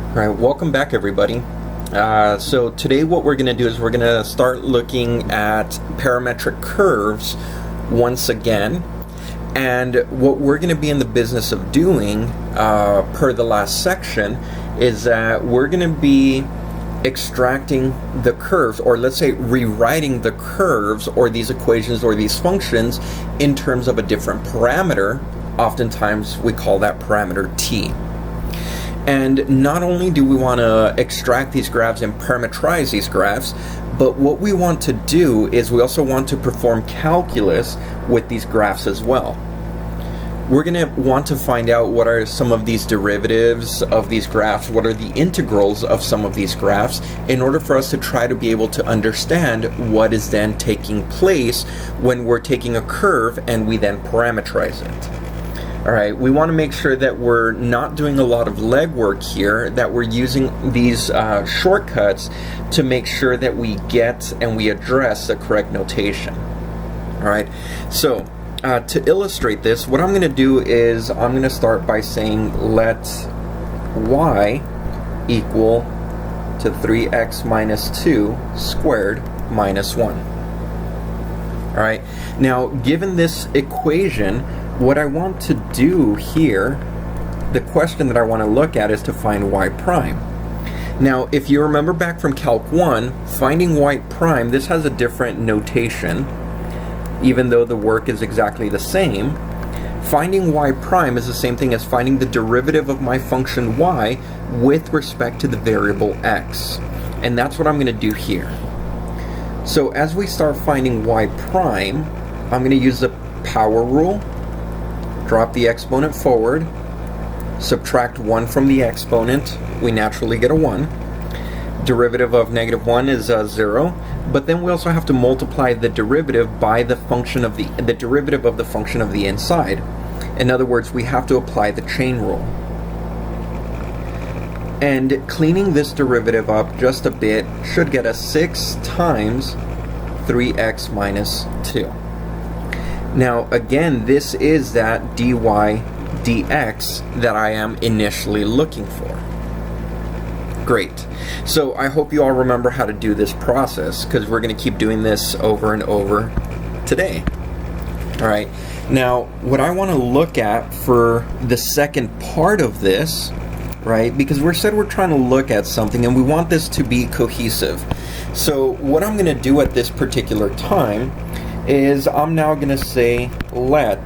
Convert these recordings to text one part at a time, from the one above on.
Alright, welcome back everybody. So today what we're going to do is we're going to start looking at parametric curves once again. And what we're going to be in the business of doing, per the last section, is that we're going to be extracting the curves, or let's say rewriting the curves or these equations or these functions in terms of a different parameter. Oftentimes we call that parameter t. And not only do we want to extract these graphs and parametrize these graphs, but what we want to do is we also want to perform calculus with these graphs as well. We're going to want to find out what are some of these derivatives of these graphs, what are the integrals of some of these graphs, in order for us to try to be able to understand what is then taking place when we're taking a curve and we then parametrize it. Alright, we want to make sure that we're not doing a lot of legwork here, that we're using these shortcuts to make sure that we get and we address the correct notation. Alright, so to illustrate this, what I'm going to do is I'm going to start by saying let y equal to 3x minus 2 squared minus 1. Alright, now given this equation, what I want to do here, the question that I want to look at is to find y prime. Now, if you remember back from Calc 1, finding y prime, this has a different notation, even though the work is exactly the same. Finding y prime is the same thing as finding the derivative of my function y with respect to the variable x. And that's what I'm going to do here. So as we start finding y prime, I'm going to use the power rule. Drop the exponent forward, subtract 1 from the exponent, we naturally get a 1. Derivative of negative 1 is 0, but then we also have to multiply the derivative by the function of the derivative of the function of the inside. In other words, we have to apply the chain rule. And cleaning this derivative up just a bit should get us 6 times 3x minus 2. Now again, this is that dy dx that I am initially looking for. Great. So I hope you all remember how to do this process, because we're going to keep doing this over and over today. Alright, now what I want to look at for the second part of this, right, because we said we're trying to look at something and we want this to be cohesive. So what I'm going to do at this particular time is I'm now going to say let,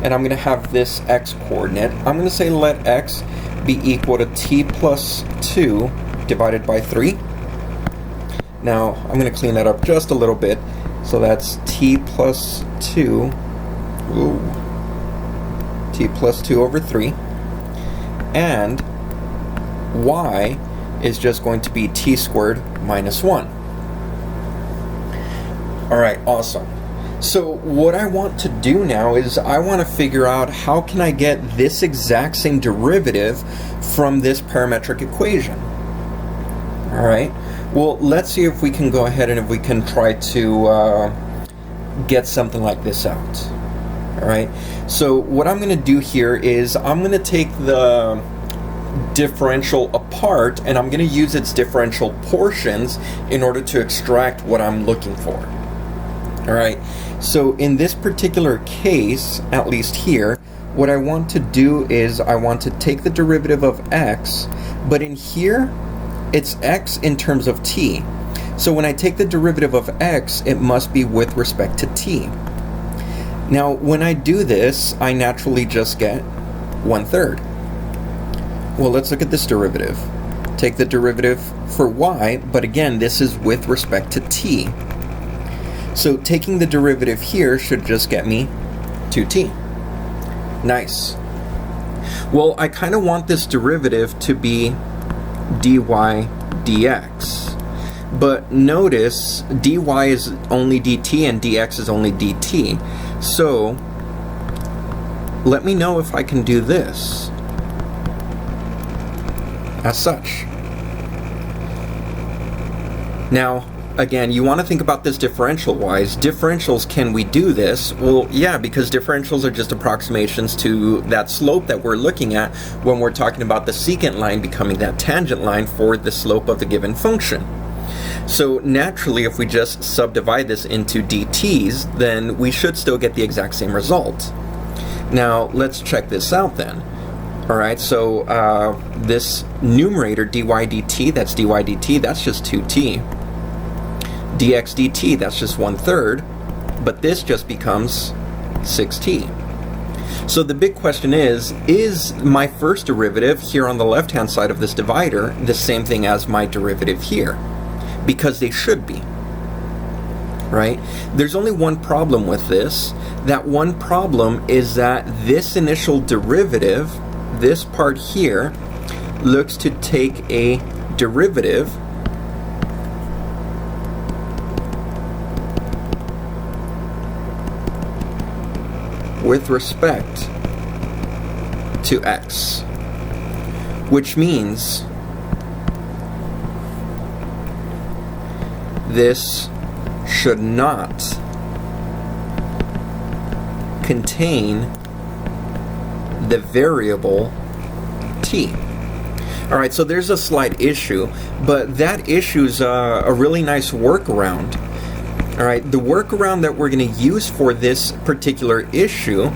and I'm going to have this x coordinate, I'm going to say let x be equal to t plus 2 divided by 3. Now I'm going to clean that up just a little bit, so that's t plus 2, t plus 2 over 3, and y is just going to be t squared minus 1. Alright, awesome. So what I want to do now is I want to figure out how can I get this exact same derivative from this parametric equation. Alright, well let's see if we can go ahead and if we can try to get something like this out. Alright, so what I'm going to do here is I'm going to take the differential apart and I'm going to use its differential portions in order to extract what I'm looking for. Alright, so in this particular case, at least here, what I want to do is I want to take the derivative of x, but in here, it's x in terms of t. So when I take the derivative of x, it must be with respect to t. Now, when I do this, I naturally just get 1/3. Well, let's look at this derivative. Take the derivative for y, but again, this is with respect to t. So taking the derivative here should just get me 2t. Nice. Well, I kind of want this derivative to be dy dx. But notice dy is only dt and dx is only dt. So let me know if I can do this as such. Now, again, you want to think about this differential-wise. Differentials, can we do this? Well, yeah, because differentials are just approximations to that slope that we're looking at when we're talking about the secant line becoming that tangent line for the slope of the given function. So naturally, if we just subdivide this into dt's, then we should still get the exact same result. Now, let's check this out then. Alright, so this numerator, dy dt, that's dy dt, that's just 2t. Dx dt, that's just 1/3, but this just becomes 6t. So the big question is my first derivative here on the left-hand side of this divider the same thing as my derivative here? Because they should be, right? There's only one problem with this. That one problem is that this initial derivative, this part here, looks to take a derivative with respect to x, which means this should not contain the variable t. Alright, so there's a slight issue, but that issue is a really nice workaround. Alright, the workaround that we're going to use for this particular issue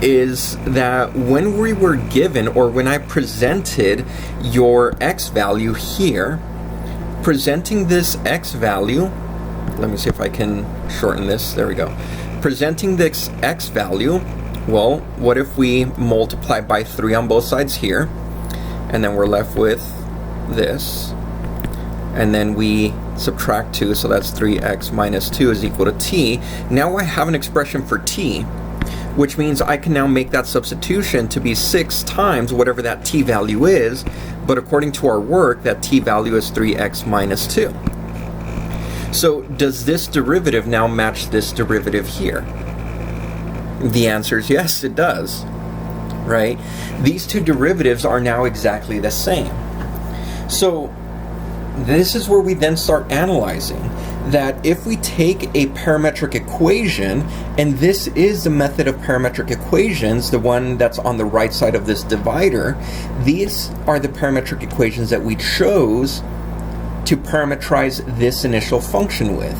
is that when we were given, or when I presented your x value here, presenting this x value, let me see if I can shorten this, there we go. Presenting this x value, well, what if we multiply by 3 on both sides here, and then we're left with this, and then we subtract 2, so that's 3x minus 2 is equal to t. Now I have an expression for t, which means I can now make that substitution to be 6 times whatever that t value is, but according to our work, that t value is 3x minus 2. So does this derivative now match this derivative here? The answer is yes, it does, right? These two derivatives are now exactly the same. So this is where we then start analyzing that if we take a parametric equation, and this is the method of parametric equations, the one that's on the right side of this divider, these are the parametric equations that we chose to parametrize this initial function with.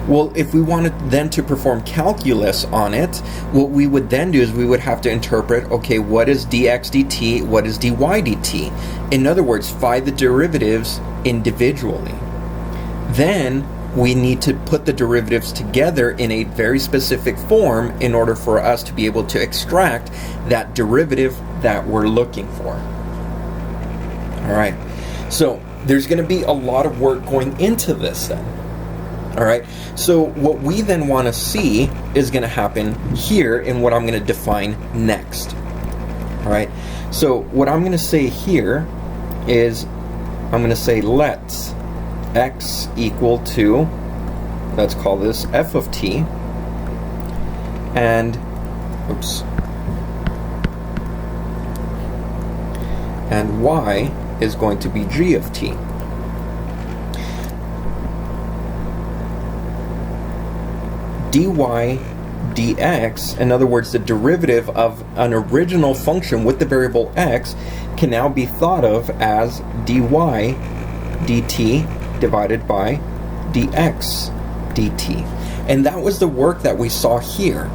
Well, if we wanted then to perform calculus on it, what we would then do is we would have to interpret, okay, what is dx dt, what is dy dt? In other words, find the derivatives individually. Then we need to put the derivatives together in a very specific form in order for us to be able to extract that derivative that we're looking for. All right, so there's going to be a lot of work going into this then. All right, so what we then want to see is going to happen here in what I'm going to define next. All right, so what I'm going to say here is I'm going to say let x equal to, let's call this f of t, and and y is going to be g of t. Dy dx, in other words, the derivative of an original function with the variable x, can now be thought of as dy dt divided by dx dt. And that was the work that we saw here,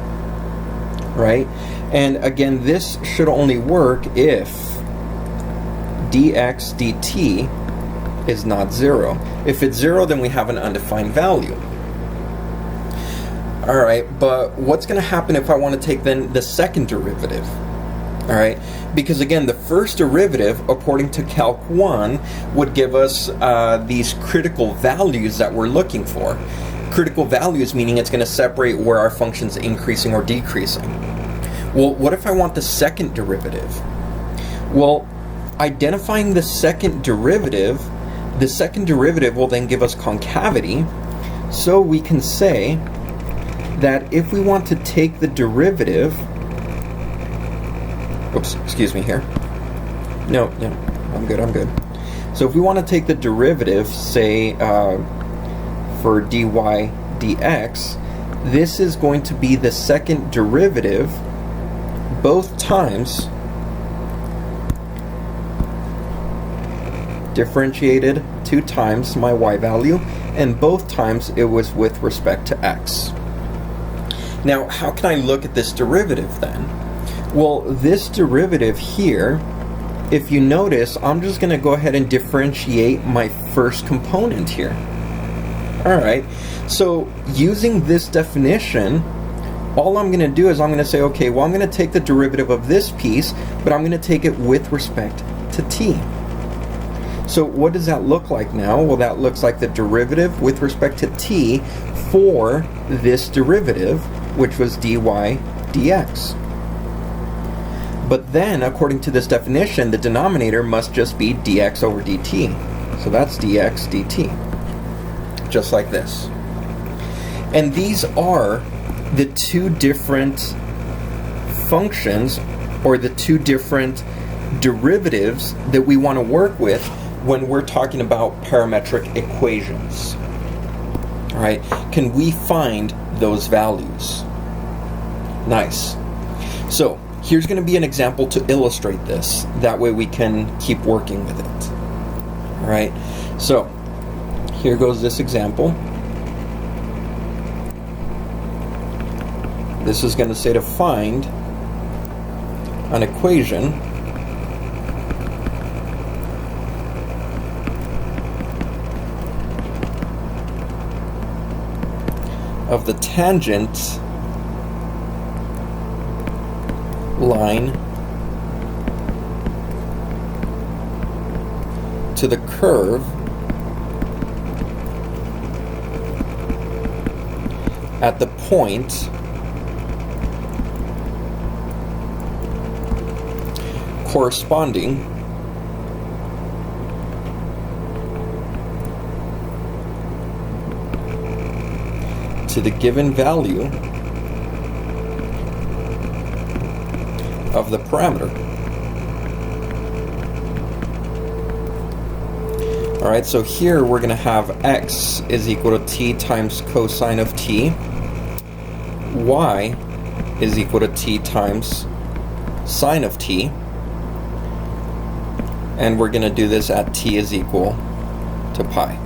right? And again, this should only work if dx dt is not 0. If it's 0, then we have an undefined value. Alright, but what's going to happen if I want to take then the second derivative? Alright, because again, the first derivative, according to Calc 1, would give us these critical values that we're looking for. Critical values meaning it's going to separate where our function's increasing or decreasing. Well, what if I want the second derivative? Well, identifying the second derivative will then give us concavity, so we can say that if we want to take the derivative, excuse me here. I'm good. So if we want to take the derivative, say for dy dx, this is going to be the second derivative both times differentiated 2 times my y value, and both times it was with respect to x. Now, how can I look at this derivative then? Well, this derivative here, if you notice, I'm just going to go ahead and differentiate my first component here. Alright, so using this definition, all I'm going to do is I'm going to say, okay, well, I'm going to take the derivative of this piece, but I'm going to take it with respect to t. So what does that look like now? Well, that looks like the derivative with respect to t for this derivative, which was dy dx. But then, according to this definition, the denominator must just be dx over dt. So that's dx dt. Just like this. And these are the two different functions, or the two different derivatives that we want to work with when we're talking about parametric equations. All right, can we find those values? Nice. So here's going to be an example to illustrate this. That way we can keep working with it. All right, so here goes this example. This is going to say to find an equation of the tangent line to the curve at the point corresponding to the given value of the parameter. Alright, so here we're going to have x is equal to t times cosine of t, y is equal to t times sine of t, and we're going to do this at t is equal to pi.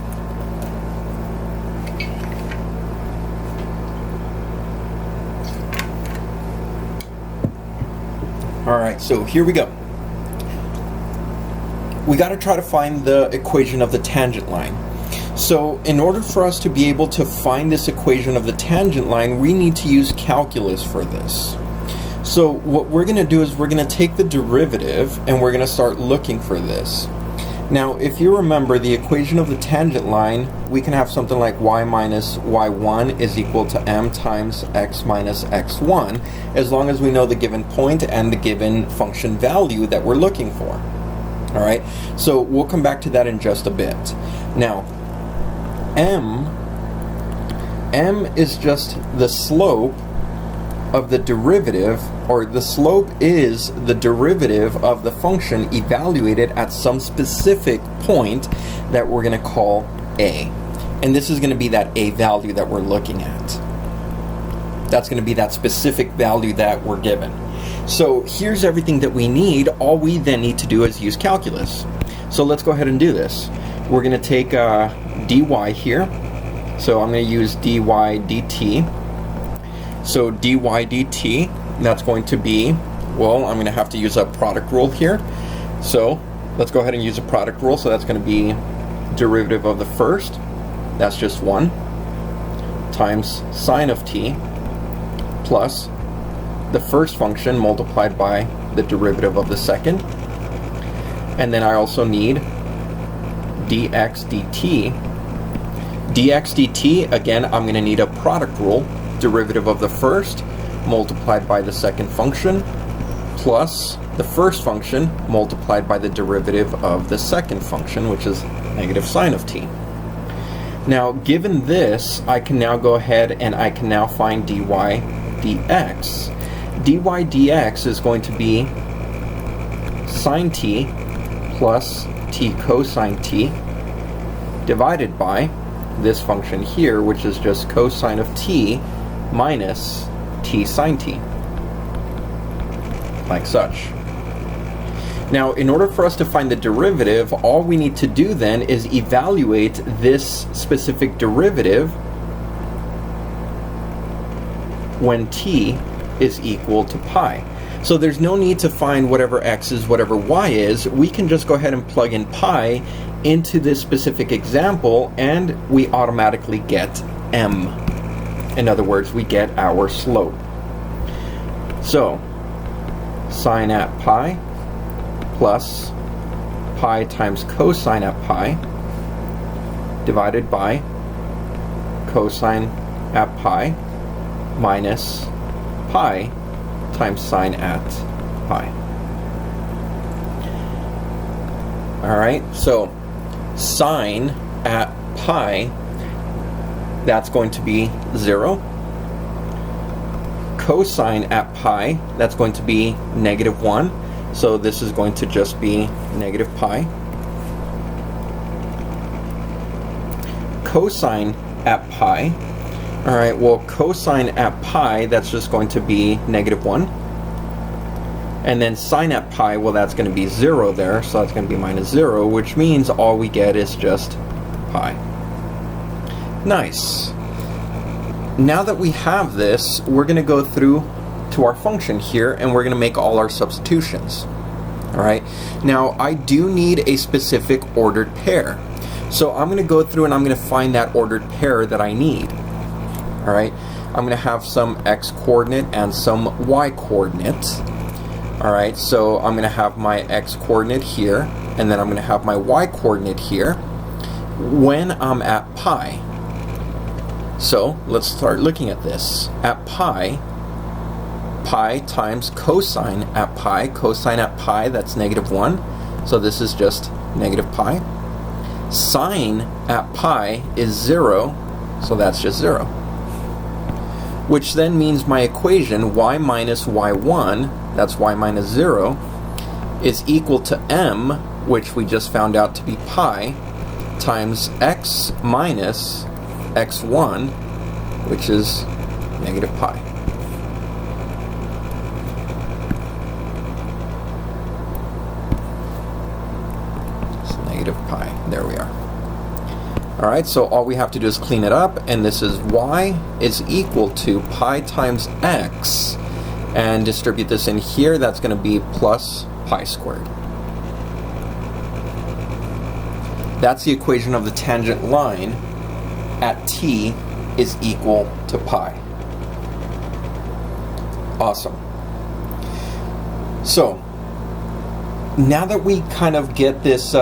Alright, so here we go. We got to try to find the equation of the tangent line. So in order for us to be able to find this equation of the tangent line, we need to use calculus for this. So what we're going to do is we're going to take the derivative and we're going to start looking for this. Now, if you remember the equation of the tangent line, we can have something like y minus y1 is equal to m times x minus x1, as long as we know the given point and the given function value that we're looking for. All right, so we'll come back to that in just a bit. Now, m is just the slope of the derivative, or the slope is the derivative of the function evaluated at some specific point that we're going to call a. And this is going to be that a value that we're looking at. That's going to be that specific value that we're given. So here's everything that we need. All we then need to do is use calculus. So let's go ahead and do this. We're going to take dy here. So I'm going to use dy dt. So dy dt, that's going to be, well, I'm going to have to use a product rule here. So let's go ahead and use a product rule. So that's going to be derivative of the first, that's just 1, times sine of t, plus the first function multiplied by the derivative of the second. And then I also need dx dt. Dx dt, again, I'm going to need a product rule. Derivative of the first multiplied by the second function, plus the first function multiplied by the derivative of the second function, which is negative sine of t. Now, given this, I can now go ahead and I can now find dy dx. Dy dx is going to be sine t plus t cosine t divided by this function here, which is just cosine of t minus t sine t, like such. Now, in order for us to find the derivative, all we need to do then is evaluate this specific derivative when t is equal to pi. So there's no need to find whatever x is, whatever y is. We can just go ahead and plug in pi into this specific example, and we automatically get m. In other words, we get our slope. So, sine at pi plus pi times cosine at pi divided by cosine at pi minus pi times sine at pi. Alright, so sine at pi, that's going to be 0. Cosine at pi, that's going to be -1. So this is going to just be negative pi. Cosine at pi, alright, well cosine at pi, that's just going to be -1. And then sine at pi, well that's going to be 0 there, so that's going to be -0, which means all we get is just pi. Nice. Now that we have this, we're going to go through to our function here, and we're going to make all our substitutions. Alright, now I do need a specific ordered pair. So I'm going to go through and I'm going to find that ordered pair that I need. Alright, I'm going to have some x coordinate and some y coordinate. Alright, so I'm going to have my x coordinate here, and then I'm going to have my y coordinate here when I'm at pi. So let's start looking at this. At pi, pi times cosine at pi, that's -1, so this is just negative pi. Sine at pi is 0, so that's just 0. Which then means my equation y minus y1, that's y minus 0, is equal to m, which we just found out to be pi, times x minus x1, which is negative pi. It's negative pi. There we are. Alright, so all we have to do is clean it up, and this is y is equal to pi times x, and distribute this in here, that's going to be plus pi squared. That's the equation of the tangent line at t is equal to pi. Awesome. So, now that we kind of get this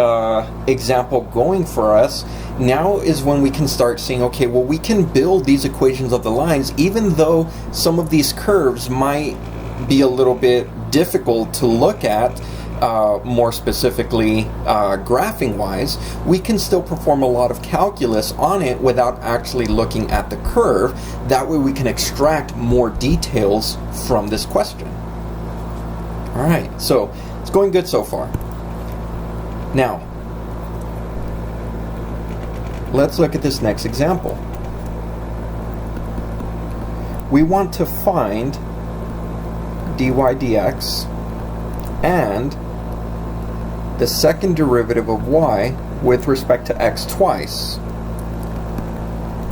example going for us, now is when we can start seeing, okay, well we can build these equations of the lines, even though some of these curves might be a little bit difficult to look at, more specifically graphing wise, we can still perform a lot of calculus on it without actually looking at the curve. That way we can extract more details from this question. Alright, so it's going good so far. Now, let's look at this next example. We want to find dy dx and the second derivative of y with respect to x twice.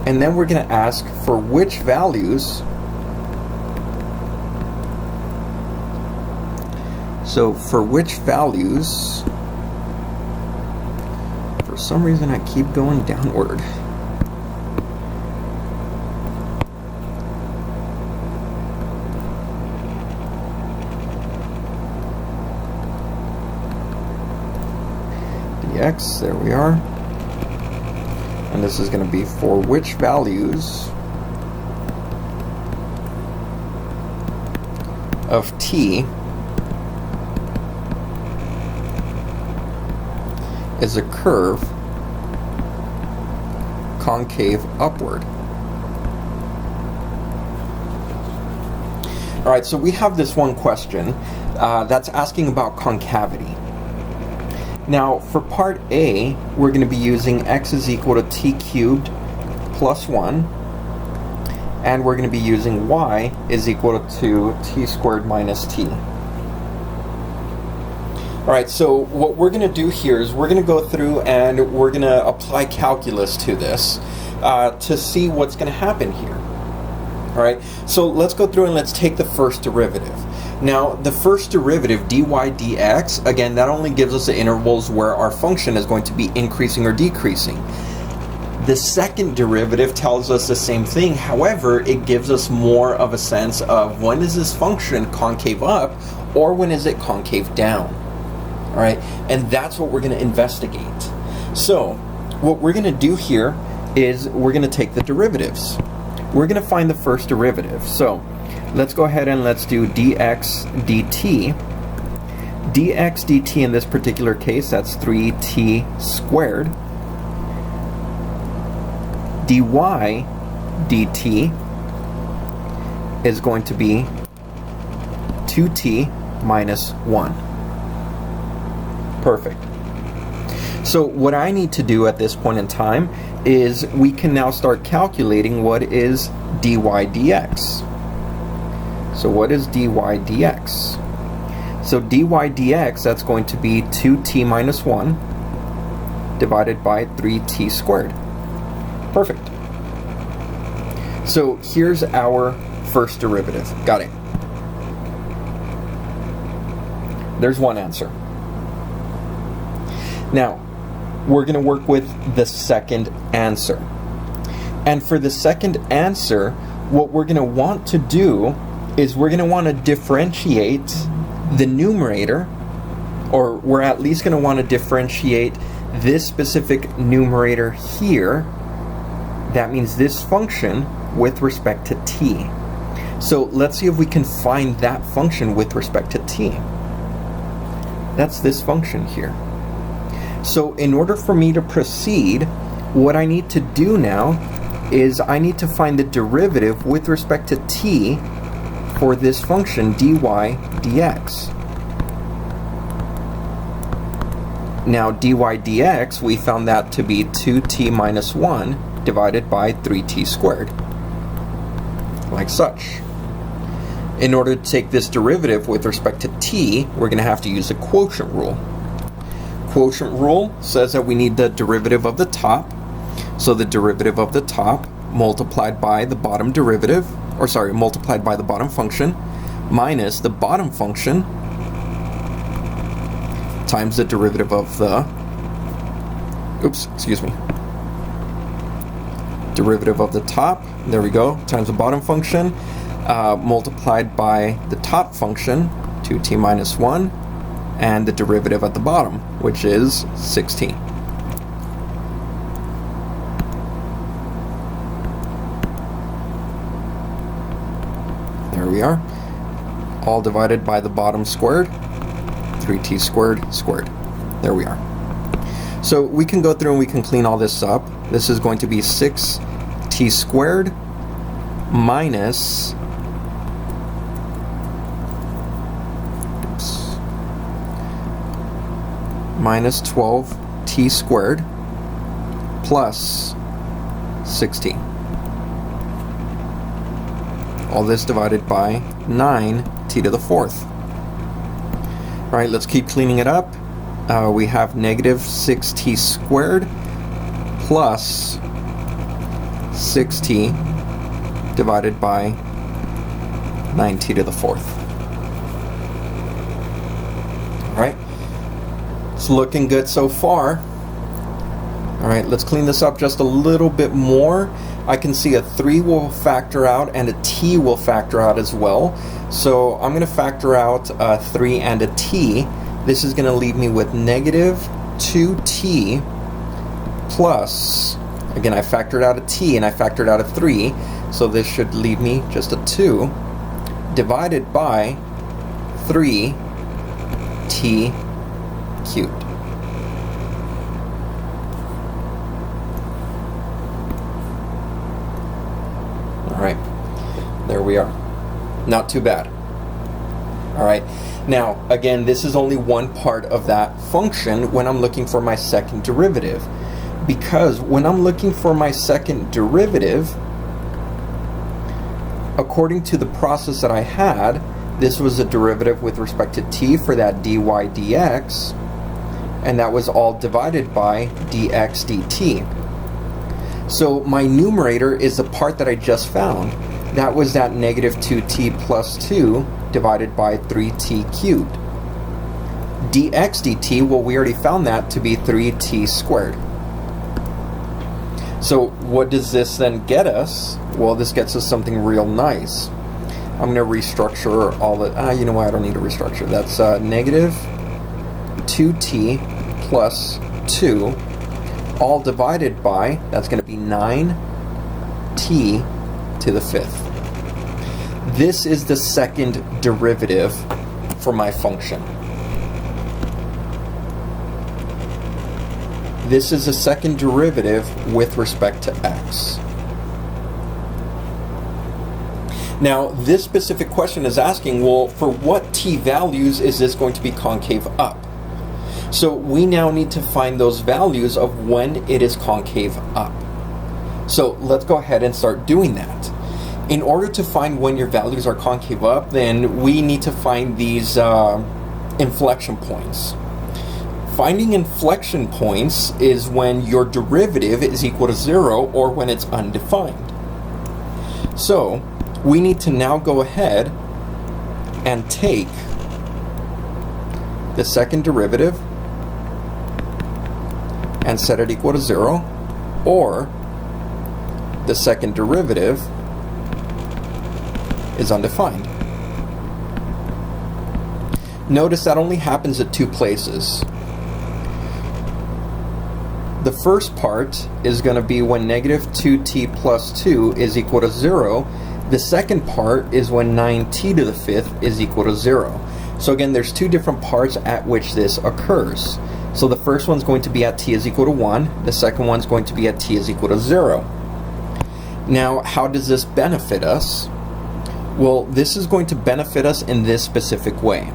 And then we're going to ask for which values. So for which values, for some reason I keep going downward. dx, there we are. And this is going to be for which values of t is a curve concave upward. Alright, so we have this one question that's asking about concavity. Now, for part A, we're going to be using x is equal to t cubed plus 1, and we're going to be using y is equal to t squared minus t. Alright, so what we're going to do here is we're going to go through and we're going to apply calculus to this to see what's going to happen here. Alright, so let's go through and let's take the first derivative. Now, the first derivative, dy dx, again, that only gives us the intervals where our function is going to be increasing or decreasing. The second derivative tells us the same thing, however, it gives us more of a sense of when is this function concave up or when is it concave down. Alright, and that's what we're going to investigate. So, what we're going to do here is we're going to take the derivatives. We're going to find the first derivative. So, let's go ahead and let's do dx dt. Dx dt in this particular case, that's 3t squared. Dy dt is going to be 2t minus 1. Perfect. So what I need to do at this point in time is we can now start calculating what is dy dx. So what is dy dx? So dy dx, that's going to be 2t minus 1 divided by 3t squared. Perfect. So here's our first derivative. Got it. There's one answer. Now, we're going to work with the second answer. And for the second answer, what we're going to want to do is we're going to want to differentiate the numerator, or we're at least going to want to differentiate this specific numerator here. That means this function with respect to t. So let's see if we can find that function with respect to t. That's this function here. So in order for me to proceed, what I need to do now is I need to find the derivative with respect to t for this function dy dx. Now dy dx, we found that to be 2t minus 1 divided by 3t squared, like such. In order to take this derivative with respect to t, we're going to have to use the quotient rule. Quotient rule says that we need the derivative of the top, so the derivative of the top multiplied by the bottom derivative, or sorry, multiplied by the bottom function, minus the bottom function times the derivative of the, derivative of the top, there we go, times the bottom function, multiplied by the top function, 2t minus 1, and the derivative at the bottom, which is 16. There we are. All divided by the bottom squared, 3t squared squared. There we are. So we can go through and we can clean all this up. This is going to be 6t squared minus minus 12t squared plus 16. All this divided by 9t to the fourth. Alright, let's keep cleaning it up. We have negative 6t squared plus 6t divided by 9t to the fourth. Alright, it's looking good so far. Alright, let's clean this up just a little bit more. I can see a 3 will factor out and a t will factor out as well. So I'm going to factor out a 3 and a t. This is going to leave me with negative 2t plus, again I factored out a t and I factored out a 3, so this should leave me just a 2 divided by 3t cubed. Alright, there we are. Not too bad. Alright, now again, this is only one part of that function when I'm looking for my second derivative. because when I'm looking for my second derivative, according to the process that I had, this was a derivative with respect to t for that dy dx, and that was all divided by dx dt. So my numerator is the part that I just found. That was that negative 2t plus 2 divided by 3t cubed. dx dt, well, we already found that to be 3t squared. So what does this then get us? Well, this gets us something real nice. I'm going to restructure all the... you know what? I don't need to restructure. That's negative 2t plus 2, all divided by, that's going to be 9t to the 5th. This is the second derivative for my function. This is a second derivative with respect to x. Now, this specific question is asking, well, for what t values is this going to be concave up? So we now need to find those values of when it is concave up. So let's go ahead and start doing that. In order to find when your values are concave up, then we need to find these inflection points. Finding inflection points is when your derivative is equal to 0 or when it's undefined. So we need to now go ahead and take the second derivative and set it equal to 0, or the second derivative is undefined. Notice that only happens at two places. The first part is going to be when negative 2t plus 2 is equal to 0. The second part is when 9t to the 5th is equal to 0. So again, there's two different parts at which this occurs. So the first one's going to be at t is equal to 1. The second one's going to be at t is equal to 0. Now, how does this benefit us? Well, this is going to benefit us in this specific way.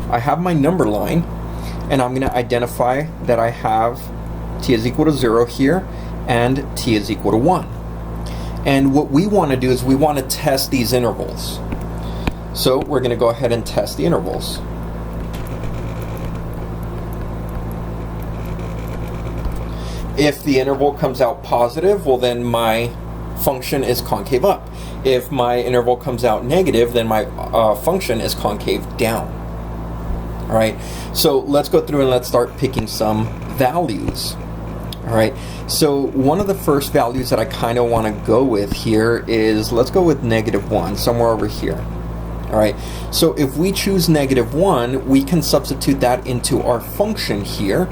I have my number line, and I'm going to identify that I have t is equal to 0 here, and t is equal to 1. And what we want to do is we want to test these intervals. So we're going to go ahead and test the intervals. If the interval comes out positive, well, then my function is concave up. If my interval comes out negative, then my function is concave down. All right, so let's go through and let's start picking some values. All right, so one of the first values that I kind of want to go with here is, let's go with -1, somewhere over here. All right, so if we choose -1, we can substitute that into our function here.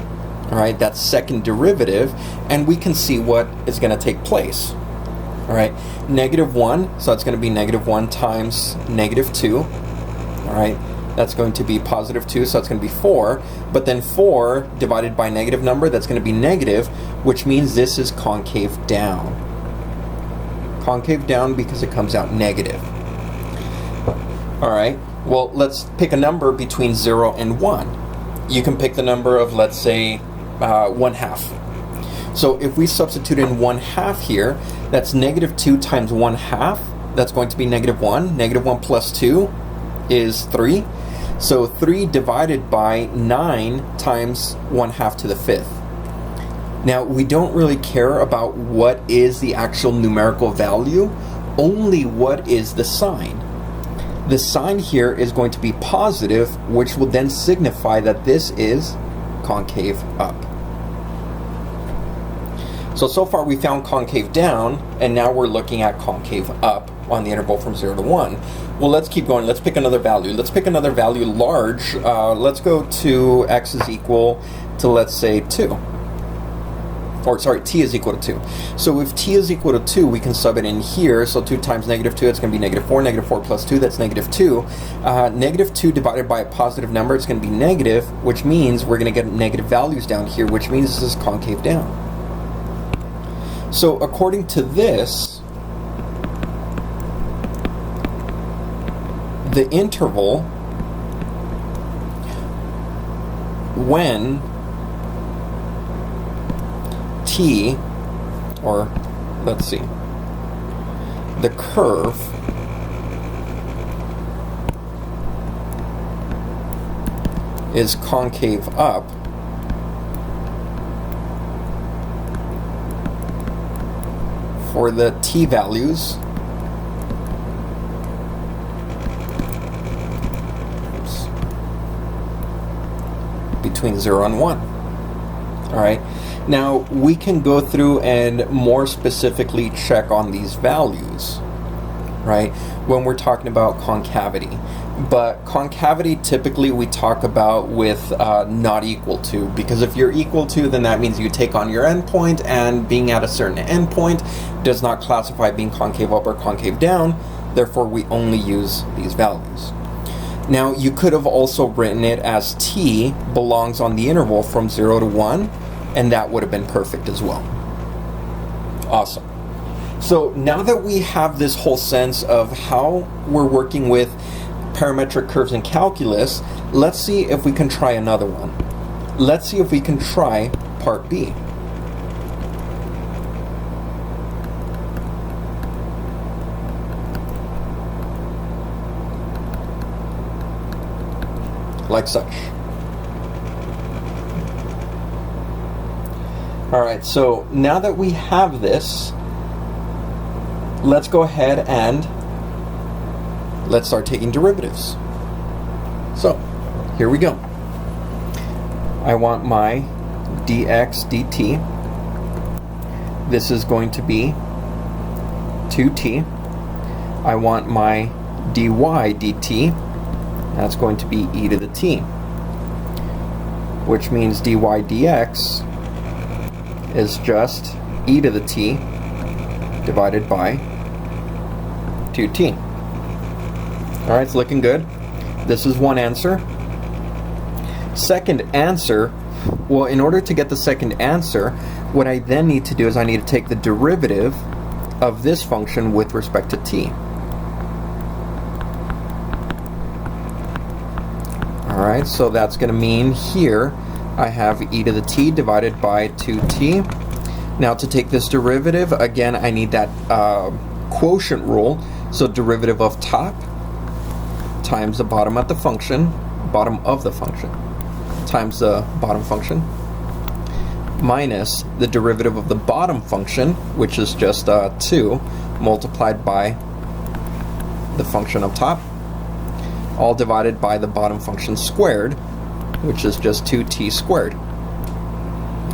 All right, that's second derivative, and we can see what is going to take place. All right, -1, so it's going to be -1 times -2. All right, that's going to be +2, so that's going to be 4. But then 4 divided by a negative number, that's going to be negative, which means this is concave down. Concave down because it comes out negative. All right, well, let's pick a number between 0 and 1. You can pick the number of, let's say, 1/2. So if we substitute in 1/2 here, that's -2 times 1/2. That's going to be -1. -1 plus 2 is 3. So 3 divided by 9 times 1/2 to the 5th. Now, we don't really care about what is the actual numerical value, only what is the sign. The sign here is going to be positive, which will then signify that this is concave up. So far we found concave down, and now we're looking at concave up on the interval from 0 to 1. Well, let's keep going. Let's pick another value. Let's pick another value large. Let's go to x is equal to, let's say, 2. Or, sorry, t is equal to 2. So if t is equal to 2, we can sub it in here. So 2 times -2, it's going to be -4. -4 plus 2, that's -2. -2 divided by a positive number, it's going to be negative, which means we're going to get negative values down here, which means this is concave down. So according to this, the interval when t, or let's see, the curve is concave up, for the t values between 0 and 1. Alright, now we can go through and more specifically check on these values, right, when we're talking about concavity. But concavity typically we talk about with not equal to, because if you're equal to, then that means you take on your endpoint, and being at a certain endpoint does not classify being concave up or concave down, therefore we only use these values. Now you could have also written it as t belongs on the interval from 0 to 1, and that would have been perfect as well. Awesome. So now that we have this whole sense of how we're working with parametric curves in calculus, let's see if we can try another one. Let's see if we can try part B. Like such. Alright, so now that we have this, let's go ahead and let's start taking derivatives. So, here we go. I want my dx dt. This is going to be 2t. I want my dy dt. That's going to be e to the t, which means dy dx is just e to the t divided by 2t. Alright, it's looking good. This is one answer. Second answer, well, in order to get the second answer, what I then need to do is I need to take the derivative of this function with respect to t. Alright, so that's going to mean here I have e to the t divided by 2t. Now to take this derivative, again, I need that quotient rule. So derivative of top times the bottom of the function times the bottom function minus the derivative of the bottom function, which is just 2 multiplied by the function up top, all divided by the bottom function squared, which is just 2t squared.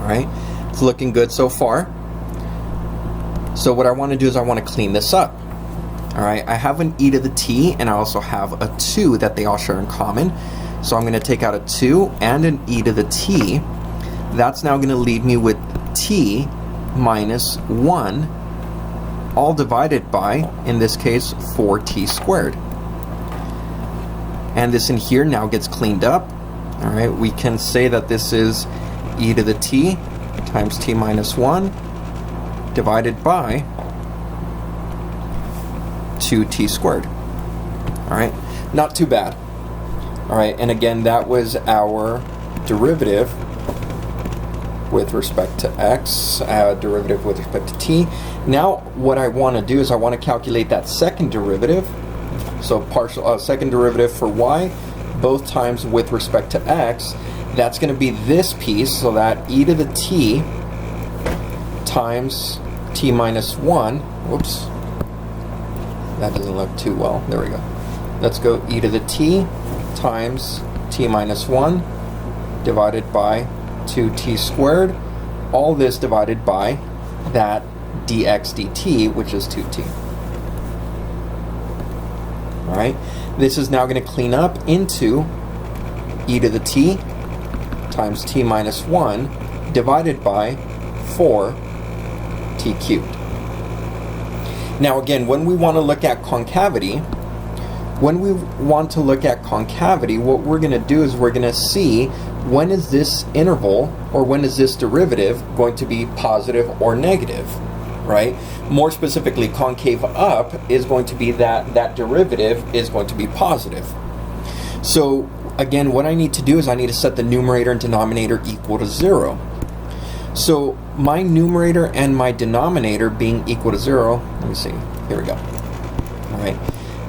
Alright, it's looking good so far. So what I want to do is I want to clean this up. Alright, I have an e to the t, and I also have a 2 that they all share in common. So I'm going to take out a 2 and an e to the t. That's now going to leave me with t minus 1, all divided by, in this case, 4t squared. And this in here now gets cleaned up. Alright, we can say that this is e to the t times t minus 1 divided by 2t squared. Alright, not too bad. Alright, and again, that was our derivative with respect to x, derivative with respect to t. Now what I want to do is I want to calculate that second derivative. So partial second derivative for y, both times with respect to x. That's going to be this piece, so that e to the t times t minus 1. Whoops. That doesn't look too well. There we go. Let's go e to the t times t minus 1 divided by 2t squared. All this divided by that dx dt, which is 2t. Alright, this is now going to clean up into e to the t times t minus 1 divided by 4t cubed. Now again, when we want to look at concavity, what we're going to do is we're going to see when is this interval, or when is this derivative going to be positive or negative, right? More specifically, concave up is going to be that derivative is going to be positive. So again, what I need to do is I need to set the numerator and denominator equal to 0. So my numerator and my denominator being equal to 0, let me see, here we go. All right,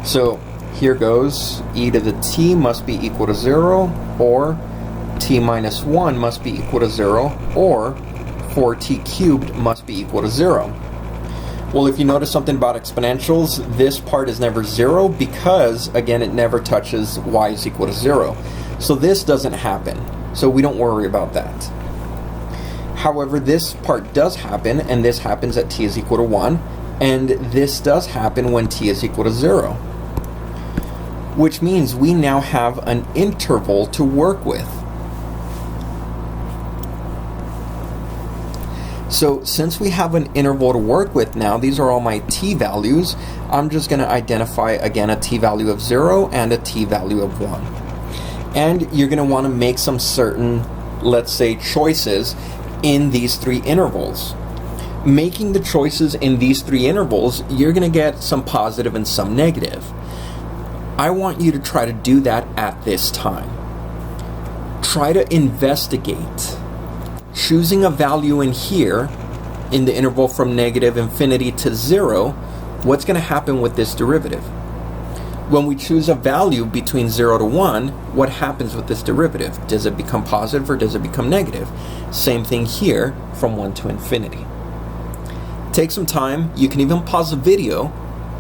so here goes, e to the t must be equal to 0, or t minus 1 must be equal to 0, or 4t cubed must be equal to 0. Well, if you notice something about exponentials, this part is never 0 because, again, it never touches y is equal to 0. So this doesn't happen, so we don't worry about that. However, this part does happen, and this happens at t is equal to 1, and this does happen when t is equal to 0. Which means we now have an interval to work with. So since we have an interval to work with now, these are all my t values, I'm just going to identify again a t value of 0 and a t value of 1. And you're going to want to make some certain, let's say, choices in these three intervals. Making the choices in these three intervals, you're going to get some positive and some negative. I want you to try to do that at this time. Try to investigate. Choosing a value in here, in the interval from negative infinity to 0, what's going to happen with this derivative? When we choose a value between 0 to 1, what happens with this derivative? Does it become positive or does it become negative? Same thing here from 1 to infinity. Take some time. You can even pause the video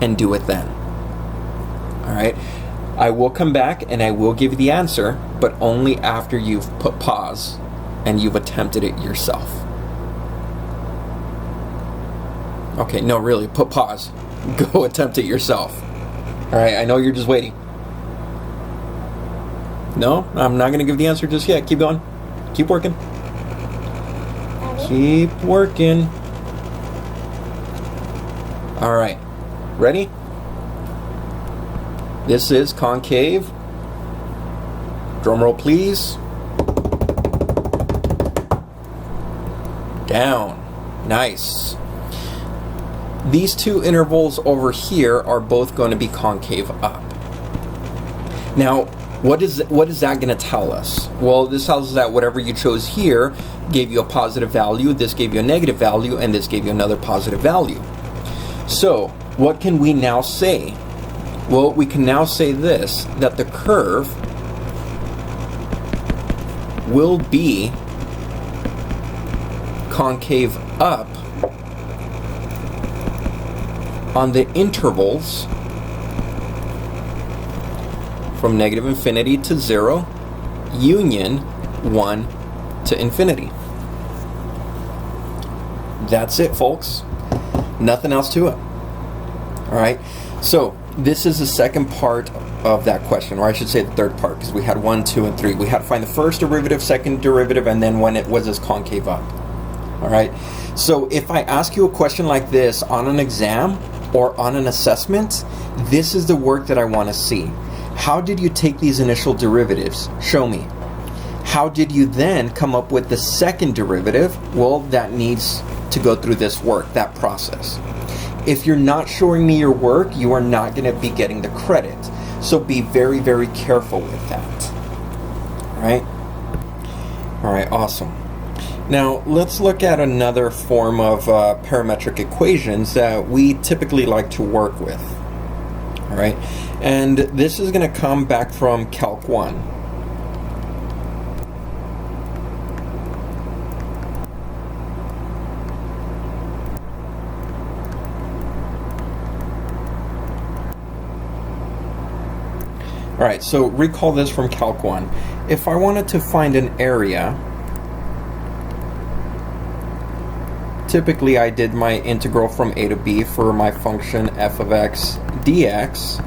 and do it then. Alright, I will come back and I will give you the answer, but only after you've put pause and you've attempted it yourself. Okay, no, really, put pause. Go attempt it yourself. Alright, I know you're just waiting. No, I'm not going to give the answer just yet. Keep going. Keep working. Keep working. Alright, ready? This is concave. Drum roll, please. Down. Nice. These two intervals over here are both going to be concave up. Now, what is that going to tell us? Well, this tells us that whatever you chose here gave you a positive value, this gave you a negative value, and this gave you another positive value. So, what can we now say? Well, we can now say this, that the curve will be concave up on the intervals from negative infinity to 0, union 1 to infinity. That's it, folks. Nothing else to it. Alright, so this is the second part of that question, or I should say the third part, because we had 1, 2, and 3. We had to find the first derivative, second derivative, and then when it was this concave up. Alright, so if I ask you a question like this on an exam or on an assessment, this is the work that I want to see. How did you take these initial derivatives? Show me. How did you then come up with the second derivative? Well, that needs to go through this work, that process. If you're not showing me your work, you are not going to be getting the credit. So be very, very careful with that. Alright? Alright, awesome. Now, let's look at another form of parametric equations that we typically like to work with. Alright? And this is going to come back from Calc 1. Alright, so recall this from Calc 1. If I wanted to find an area, typically I did my integral from a to b for my function f of x dx,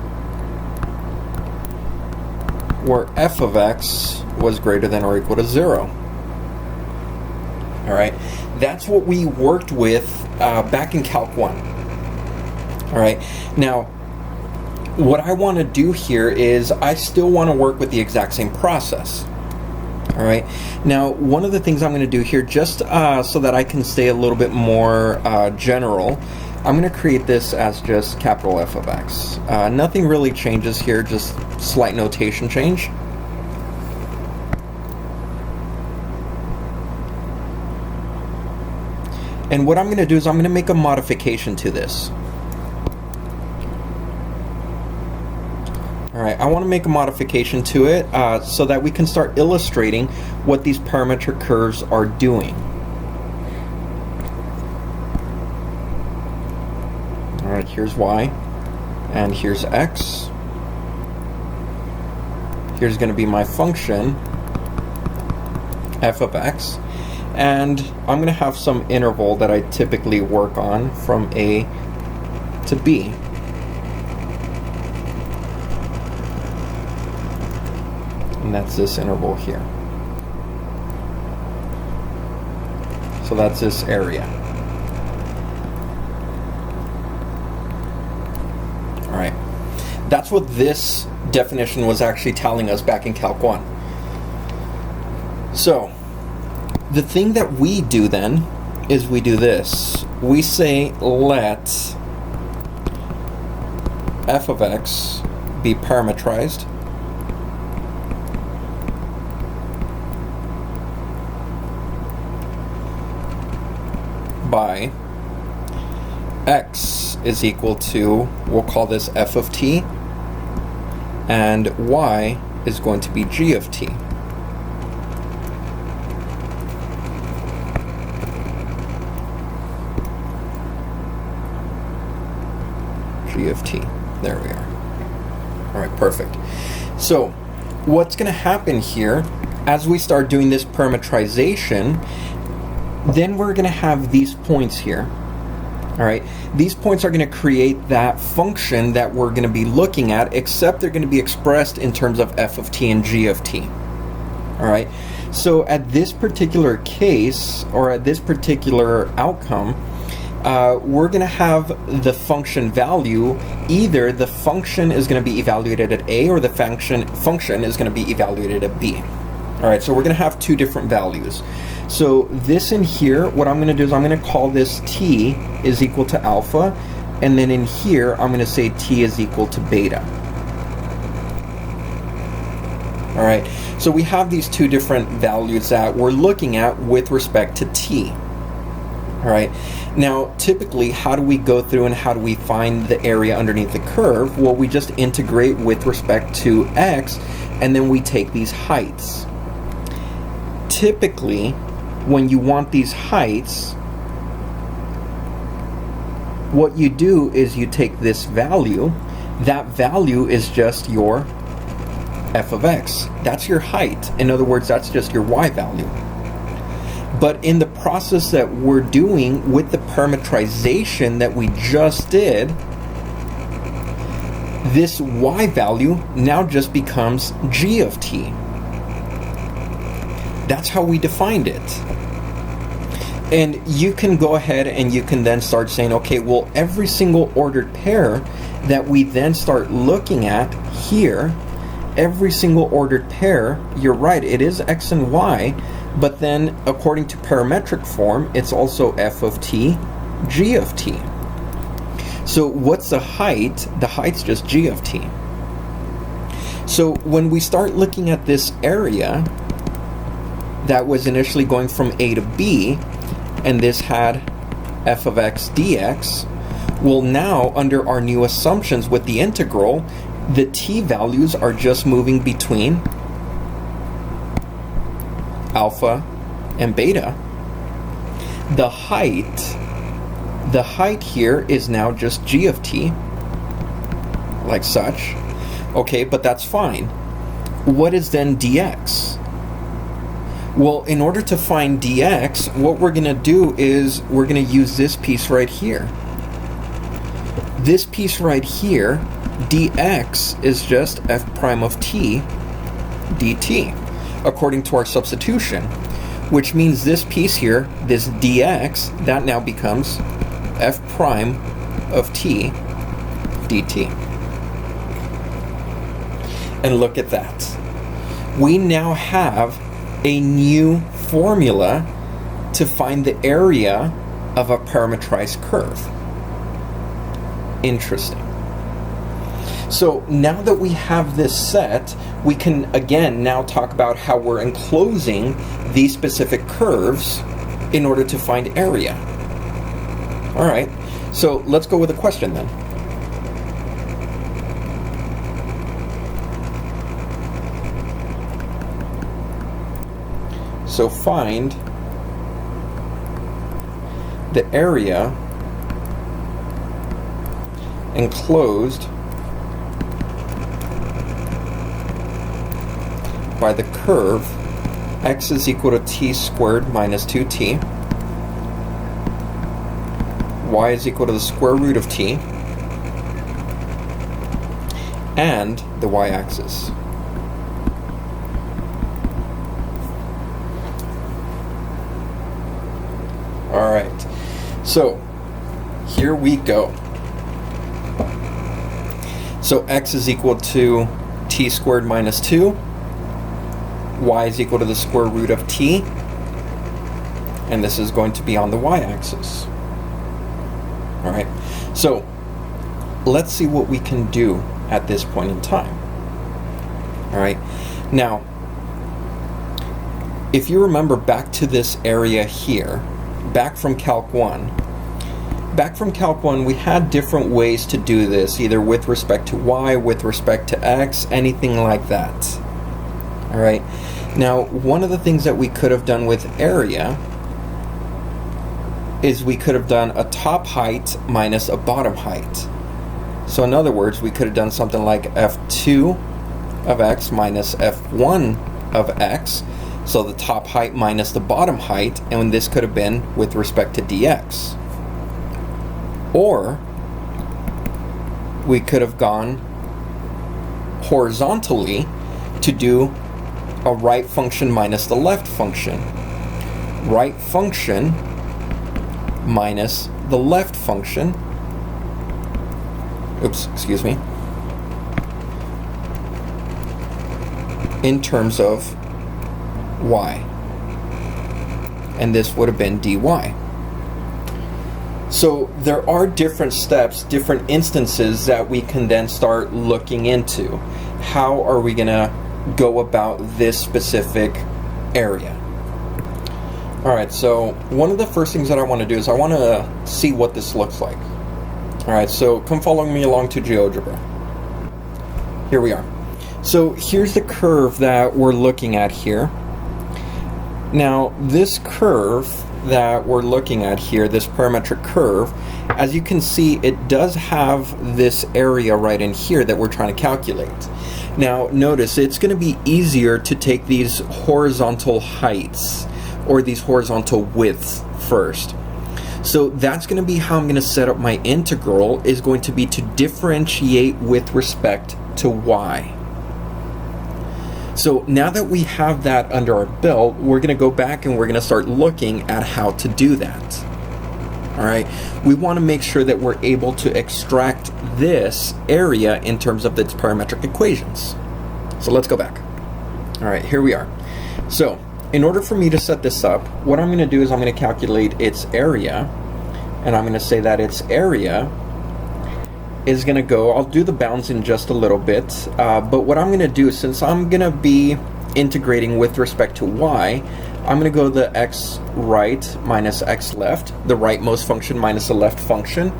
where f of x was greater than or equal to 0. Alright, that's what we worked with back in Calc 1. Alright, now what I want to do here is I still want to work with the exact same process. Alright, now one of the things I'm going to do here, just so that I can stay a little bit more general, I'm going to create this as just capital F of x. Nothing really changes here, just slight notation change. And what I'm going to do is I'm going to make a modification to this. Alright, I want to make a modification to it so that we can start illustrating what these parametric curves are doing. Alright, here's y, and here's x. Here's going to be my function, f of x, and I'm going to have some interval that I typically work on from a to b. And that's this interval here. So that's this area. Alright. That's what this definition was actually telling us back in Calc 1. So, the thing that we do then is we do this. We say let f of x be parametrized by x is equal to, we'll call this f of t, and y is going to be g of t. G of t. There we are. Alright, perfect. So, what's going to happen here, as we start doing this parametrization, then we're going to have these points here. Alright, these points are going to create that function that we're going to be looking at, except they're going to be expressed in terms of f of t and g of t. Alright, so at this particular case, or at this particular outcome, we're going to have the function value, either the function is going to be evaluated at a, or the function is going to be evaluated at b. Alright, so we're going to have two different values. So this in here, what I'm going to do is I'm going to call this t is equal to alpha, and then in here I'm going to say t is equal to beta. Alright, so we have these two different values that we're looking at with respect to t. Alright, now typically how do we go through and how do we find the area underneath the curve? Well, we just integrate with respect to x, and then we take these heights. Typically, when you want these heights, what you do is you take this value. That value is just your f of x. That's your height. In other words, that's just your y value. But in the process that we're doing with the parametrization that we just did, this y value now just becomes g of t. That's how we defined it. And you can go ahead and you can then start saying, okay, well, every single ordered pair that we then start looking at here, every single ordered pair, you're right, it is x and y, but then according to parametric form, it's also f of t, g of t. So what's the height? The height's just g of t. So when we start looking at this area that was initially going from a to b, and this had f of x dx, well, now under our new assumptions with the integral, the t values are just moving between alpha and beta. The height here is now just g of t, like such. Okay, but that's fine. What is then dx? Well, in order to find dx, what we're going to do is we're going to use this piece right here. This piece right here, dx is just f prime of t dt, according to our substitution, which means this piece here, this dx, that now becomes f prime of t dt. And look at that. We now have a new formula to find the area of a parametrized curve. Interesting. So now that we have this set, we can again now talk about how we're enclosing these specific curves in order to find area. All right, so let's go with a question then. So find the area enclosed by the curve x is equal to t squared minus 2t, y is equal to the square root of t, and the y-axis. Alright, so here we go. So x is equal to t squared minus 2, y is equal to the square root of t, and this is going to be on the y-axis. Alright, so let's see what we can do at this point in time. Alright, now if you remember back to this area here, back from Calc 1, we had different ways to do this, either with respect to y, with respect to x, anything like that. Alright, now one of the things that we could have done with area is we could have done a top height minus a bottom height. So in other words, we could have done something like f2 of x minus f1 of x, so the top height minus the bottom height, and this could have been with respect to dx. Or we could have gone horizontally to do a right function minus the left function. Right function minus the left function. Oops, excuse me. In terms of y. And this would have been dy. So there are different steps, different instances that we can then start looking into. How are we going to go about this specific area? Alright, so one of the first things that I want to do is I want to see what this looks like. Alright, so come follow me along to GeoGebra. Here we are. So here's the curve that we're looking at here. Now this curve that we're looking at here, this parametric curve, as you can see, it does have this area right in here that we're trying to calculate. Now notice it's going to be easier to take these horizontal heights or these horizontal widths first. So that's going to be how I'm going to set up my integral, is going to be to differentiate with respect to y. So now that we have that under our belt, we're going to go back and we're going to start looking at how to do that. Alright, we want to make sure that we're able to extract this area in terms of its parametric equations. So let's go back. Alright, here we are. So in order for me to set this up, what I'm going to do is I'm going to calculate its area, and I'm going to say that its area is going to go, I'll do the bounds in just a little bit, but what I'm going to do, since I'm going to be integrating with respect to y, I'm going to go the x right minus x left, the rightmost function minus the left function,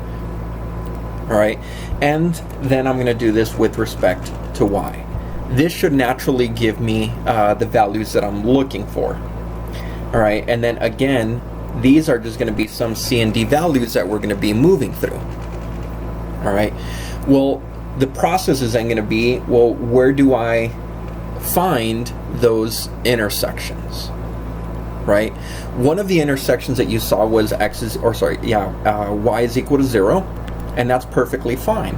alright, and then I'm going to do this with respect to y. This should naturally give me the values that I'm looking for, alright, and then again, these are just going to be some c and d values that we're going to be moving through. Alright, well, the process is then going to be, well, where do I find those intersections? Right? One of the intersections that you saw was y is equal to 0, and that's perfectly fine.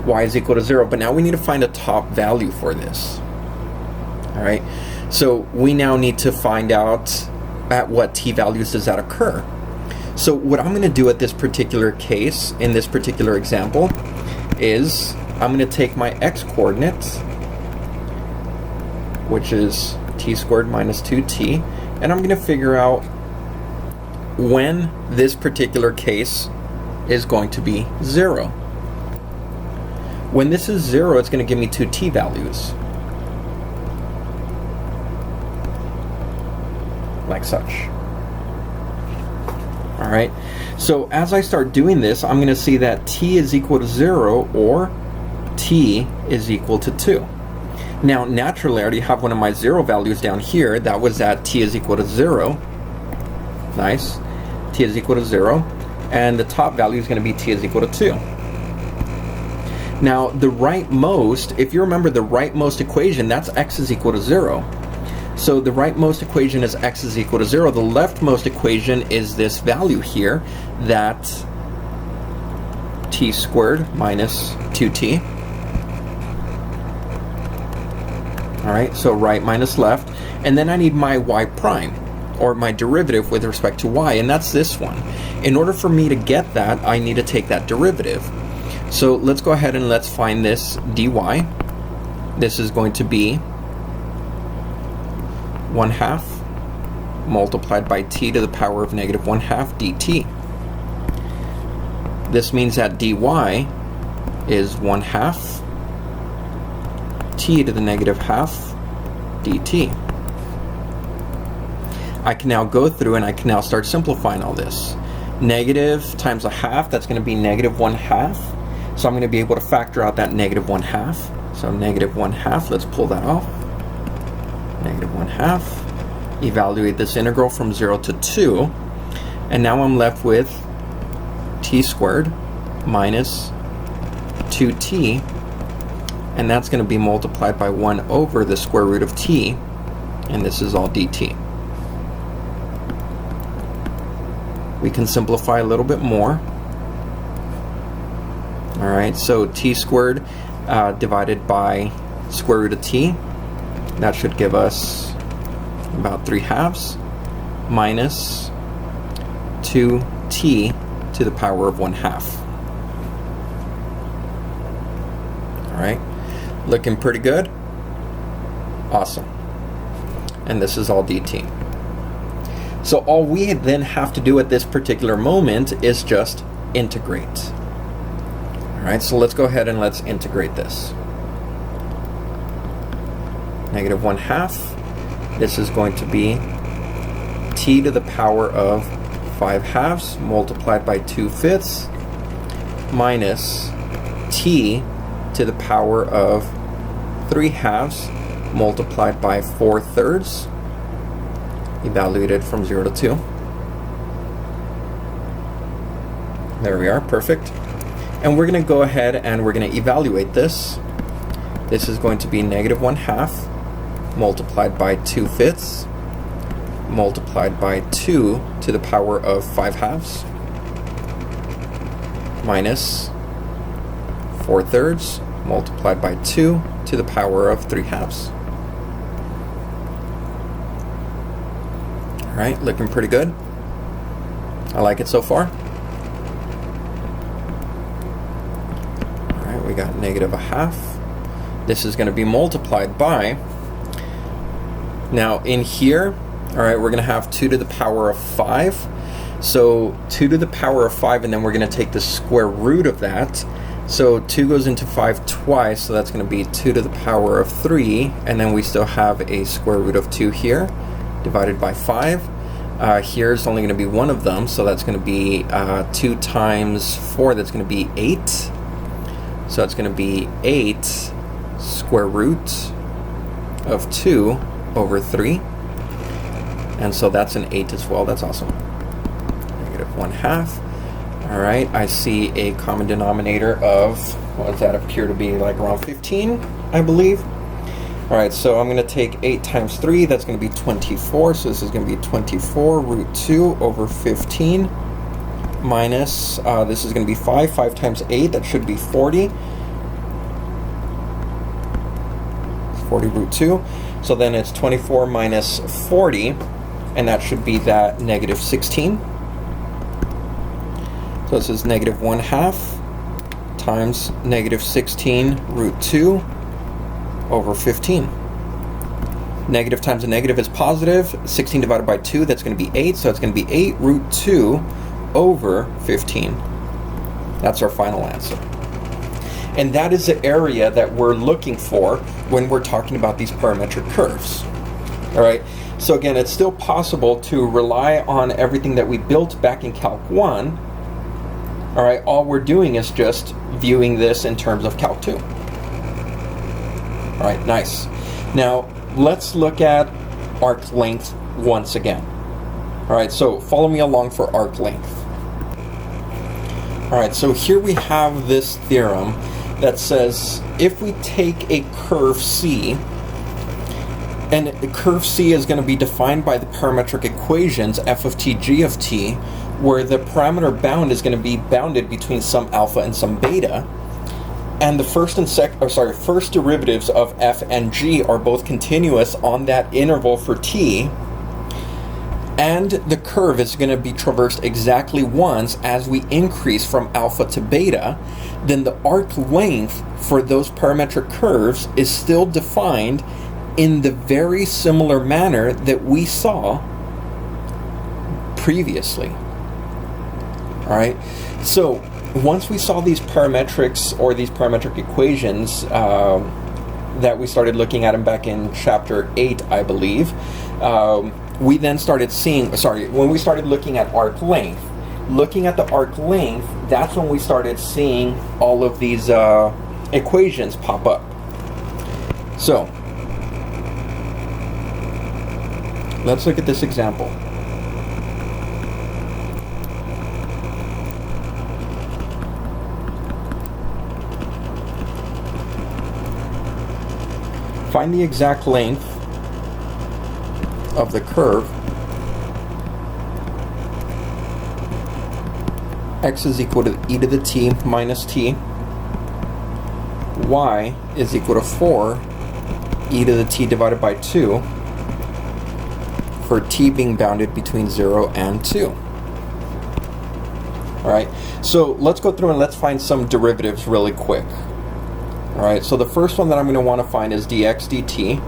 Y is equal to 0, but now we need to find a top value for this. Alright, so we now need to find out at what t values does that occur. So what I'm going to do at this particular case, in this particular example, is I'm going to take my x-coordinates, which is t squared minus 2t, and I'm going to figure out when this particular case is going to be 0. When this is 0, it's going to give me two t values. Like such. Alright, so as I start doing this, I'm going to see that t is equal to 0 or t is equal to 2. Now, naturally, I already have one of my 0 values down here. That was at t is equal to 0. Nice. T is equal to 0. And the top value is going to be t is equal to 2. Now, the rightmost, if you remember the rightmost equation, that's x is equal to 0. So the rightmost equation is x is equal to 0. The leftmost equation is this value here, that t squared minus 2t. Alright, so right minus left. And then I need my y prime, or my derivative with respect to y, and that's this one. In order for me to get that, I need to take that derivative. So let's go ahead and let's find this dy. This is going to be 1/2 multiplied by t to the power of negative 1/2 dt. This means that dy is 1/2 t to the negative half dt. I can now go through and I can now start simplifying all this. Negative times a half, that's going to be negative 1/2. So I'm going to be able to factor out that negative 1/2. So negative 1/2, let's pull that off. Negative 1/2. Evaluate this integral from 0 to 2. And now I'm left with t squared minus 2t. And that's going to be multiplied by 1 over the square root of t. And this is all dt. We can simplify a little bit more. Alright, so t squared divided by square root of t. That should give us about 3/2 minus 2t to the power of 1/2. Alright, looking pretty good. Awesome. And this is all dt. So all we then have to do at this particular moment is just integrate. Alright, so let's go ahead and let's integrate this. Negative 1/2. This is going to be t to the power of 5/2 multiplied by 2/5 minus t to the power of 3/2 multiplied by 4/3, evaluated from 0 to 2. There we are, perfect. And we're going to go ahead and we're going to evaluate this. This is going to be negative 1/2 multiplied by 2/5 multiplied by 2 to the power of 5/2 minus 4/3 multiplied by 2 to the power of 3/2. Alright, looking pretty good. I like it so far. Alright, we got negative 1/2. This is going to be multiplied by, now in here, alright, we're going to have 2 to the power of 5. So 2 to the power of 5, and then we're going to take the square root of that. So 2 goes into 5 twice, so that's going to be 2 to the power of 3, and then we still have a square root of 2 here, divided by 5. Here's only going to be one of them, so that's going to be 2 times 4, that's going to be 8. So it's going to be 8 square root of 2 over 3. And so that's an 8 as well. That's awesome. Negative 1/2. Alright, I see a common denominator of, what does that appear to be, like around 15, I believe. Alright, so I'm going to take 8 times 3, that's going to be 24, so this is going to be 24 root 2 over 15, minus, this is going to be 5, 5 times 8, that should be 40. 40 root 2, so then it's 24 minus 40, and that should be that negative 16. So this is negative 1/2 times negative 16 root 2 over 15. Negative times a negative is positive. 16 divided by 2, that's going to be 8, so it's going to be 8 root 2 over 15. That's our final answer. And that is the area that we're looking for when we're talking about these parametric curves. All right, so again, it's still possible to rely on everything that we built back in Calc 1. All right, all we're doing is just viewing this in terms of Calc 2. All right, nice. Now, let's look at arc length once again. All right, so follow me along for arc length. All right, so here we have this theorem that says if we take a curve C, and the curve C is going to be defined by the parametric equations f of t, g of t, where the parameter bound is going to be bounded between some alpha and some beta, and the first derivatives of f and g are both continuous on that interval for t, and the curve is going to be traversed exactly once as we increase from alpha to beta, then the arc length for those parametric curves is still defined in the very similar manner that we saw previously. All right, so once we saw these parametrics or these parametric equations that we started looking at them back in chapter 8, I believe, we then started seeing, when we started looking at arc length, that's when we started seeing all of these equations pop up. So, let's look at this example. Find the exact length of the curve x is equal to e to the t minus t, y is equal to 4 e to the t divided by 2 for t being bounded between 0 and 2. Alright, so let's go through and let's find some derivatives really quick. Alright, so the first one that I'm going to want to find is dx dt.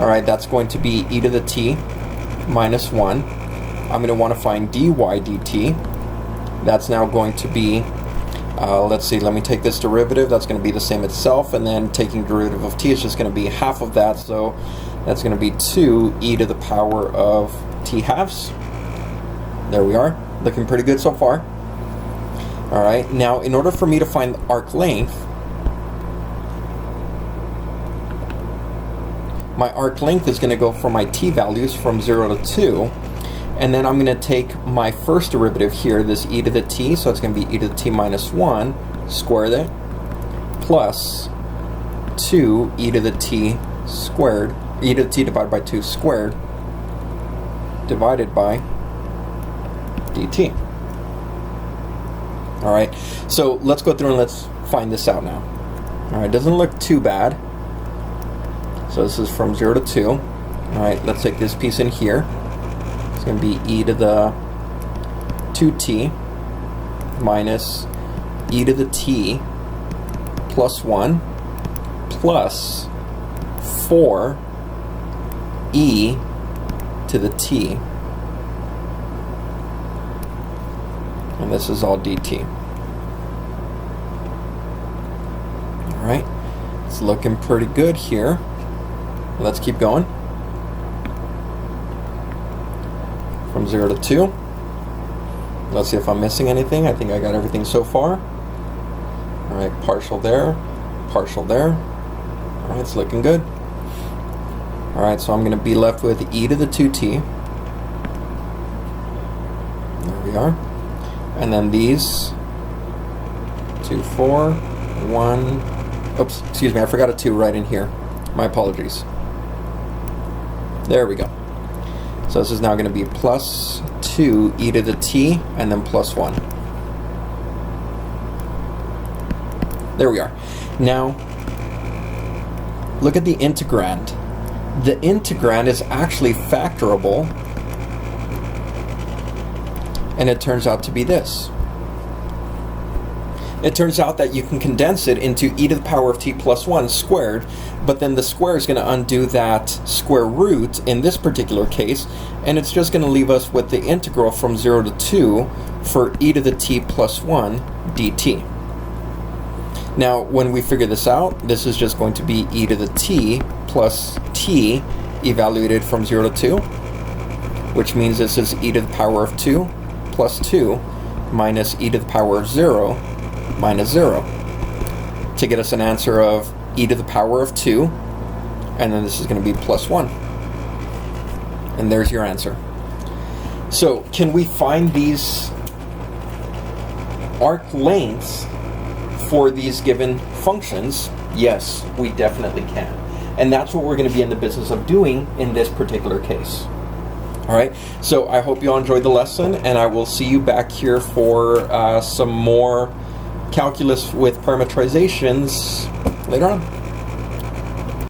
Alright, that's going to be e to the t minus 1. I'm going to want to find dy dt. That's now going to be, let's see, let me take this derivative. That's going to be the same itself, and then taking derivative of t is just going to be half of that, so that's going to be 2 e to the power of t halves. There we are. Looking pretty good so far. Alright, now in order for me to find arc length, my arc length is going to go from my t values from 0 to 2, and then I'm going to take my first derivative here, this e to the t, so it's going to be e to the t minus 1, square that, plus 2 e to the t squared, e to the t divided by 2 squared, divided by dt. Alright, so let's go through and let's find this out now. Alright, doesn't look too bad. So this is from 0 to 2. Alright, let's take this piece in here. It's going to be e to the 2t minus e to the t plus 1 plus 4 e to the t. And this is all dt. Alright, it's looking pretty good here. Let's keep going. From 0 to 2. Let's see if I'm missing anything. I think I got everything so far. Alright, partial there, partial there. Alright, it's looking good. Alright, so I'm going to be left with e to the 2t. There we are. And then these 2, 4, 1. Oops, excuse me, I forgot a 2 right in here. My apologies. There we go. So this is now going to be plus 2 e to the t and then plus 1. There we are. Now, look at the integrand. The integrand is actually factorable, and it turns out to be this. It turns out that you can condense it into e to the power of t plus 1 squared, but then the square is going to undo that square root in this particular case, and it's just going to leave us with the integral from 0 to 2 for e to the t plus 1 dt. Now, when we figure this out, this is just going to be e to the t plus t evaluated from 0 to 2, which means this is e to the power of 2 plus 2 minus e to the power of 0 minus 0, to get us an answer of e to the power of 2, and then this is going to be plus 1. And there's your answer. So, can we find these arc lengths for these given functions? Yes, we definitely can. And that's what we're going to be in the business of doing in this particular case. Alright, so I hope you all enjoyed the lesson, and I will see you back here for some more calculus with parametrizations later on.